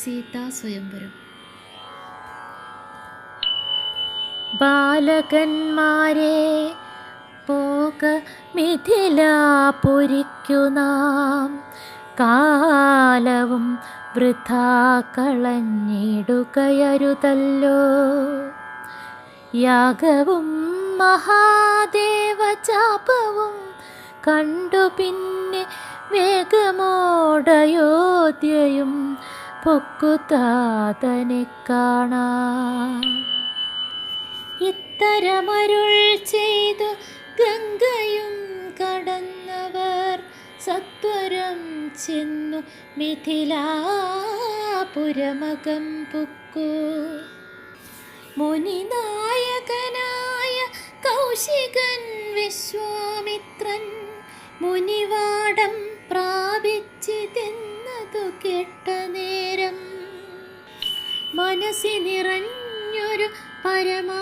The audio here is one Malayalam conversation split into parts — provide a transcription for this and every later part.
സീതാസ്വയംവരം. ബാലകന്മാരെ പോക മിഥിലാപുരിക്കു നാം, കാലവും വൃഥാ കളഞ്ഞിടുകയരുതല്ലോ. യാഗവും മഹാദേവചാപവും കണ്ടു പിന്നെ വേഗമോടയോധ്യയും പൊക്കുതാതനെ കാണാം. ഇത്തരമരുൾ ചെയ്തു ഗംഗയും കടന്നവർ സത്വരം ചെന്നു മിഥിലാപുരമകം പുക്കു. മുനിനായകനായ കൗശികൻ വിശ്വാമിത്രൻ മുനിവാടം പ്രാപിച്ചിതെന്നതു കേട്ട നേരം, മനസ്സി നിറഞ്ഞൊരു പരമാനന്ദത്തോടും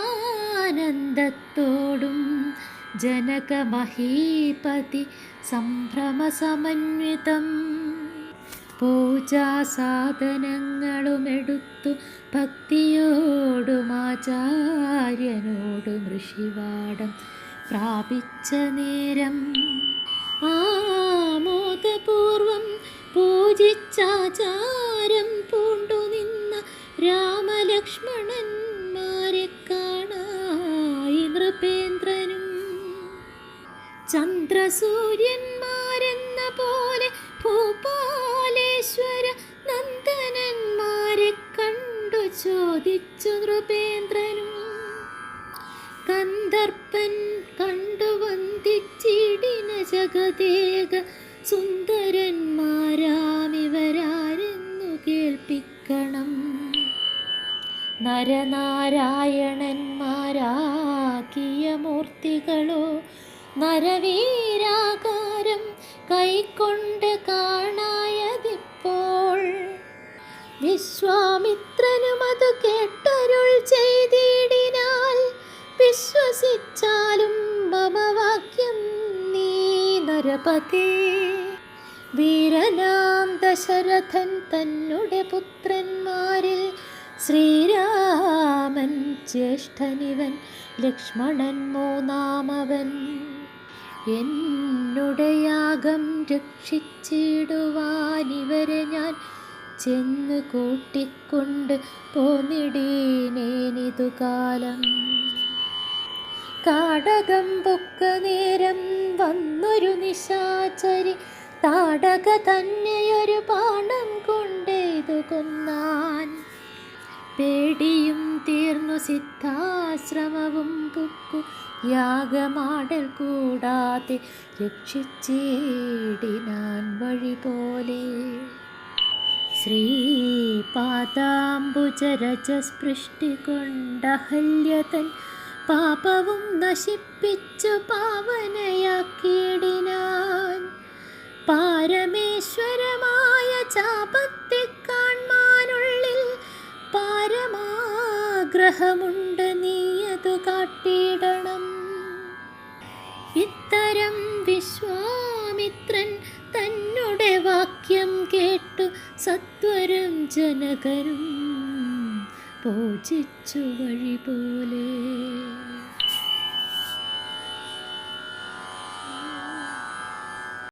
ജനകമഹീപതി സംഭ്രമസമന്വിതം പൂജാസാധനങ്ങളുമെടുത്തു ഭക്തിയോടും ആചാര്യനോടും ഋഷിവാടം പ്രാപിച്ച നേരം, ആമോദപൂർവം പൂജിച്ചാചാരം പൂണ്ടു നിന്ന രാമലക്ഷ്മണന്മാരെ കാണായി നൃപേന്ദ്രനും. ചന്ദ്രസൂര്യന്മാരെന്ന പോലെ ഭൂപാലേശ്വര നന്ദനന്മാരെ കണ്ടു ചോദിച്ചു നൃപേന്ദ്രനും. കന്ദർപ്പൻ കണ്ടു വന്ദിച്ചിടിന ജഗദേക സുന്ദരന്മാരാമിവരാരെന്നു കേൾപ്പിക്കണം. നരനാരായണന്മാരാകിയ മൂർത്തികളോ നരവീരാകാരം കൈക്കൊണ്ട് കാണായതിപ്പോൾ, വിശ്വാമിത്രനുമതു കേട്ടരുൾ ചെയ്തിടിനാൽ, വിശ്വസിച്ചാലും മമ വാക്യം നീ നരപതേ. വീരനാം ദശരഥൻ തന്നുടെ പുത്രന്മാരിൽ ശ്രീരാമൻ ജ്യേഷ്ഠനിവൻ, ലക്ഷ്മണൻ മൂന്നാമവൻ. എന്നുടെ യാഗം രക്ഷിച്ചിടുവാനിവരെ ഞാൻ ചെന്ന് കൂട്ടിക്കൊണ്ട് പോന്നിടീനേനിതു കാലം. കാടകം പൊക്ക നേരം വന്നൊരു നിശാചരി, താടക തന്നെയൊരു ബാണം കൊണ്ടെയ്തു കൊന്നാൻ. പേടിയും തീർന്നു സിദ്ധാശ്രമവും പുക്കു, യാഗമാടൽ കൂടാതെ രക്ഷിച്ചിടിനാൻ വഴി പോലെ. ശ്രീപാദാംബുജരജസ്പൃഷ്ടി കൊണ്ടഹല്യതൻ പാപവും നശിപ്പിച്ചു പാവനയാക്കിയിടിനാൻ. പാരമേശ്വരമായ ചാപത്തെ കാൺമാനുള്ളിൽ പാരമാഗ്രഹമുണ്ട്, നീയതു കാട്ടിയിടണം. ഇത്തരം വിശ്വാമിത്രൻ തന്നുടെ വാക്യം കേട്ടു സത്വരം ജനകരും പൂജിച്ചു വഴി പോലെ.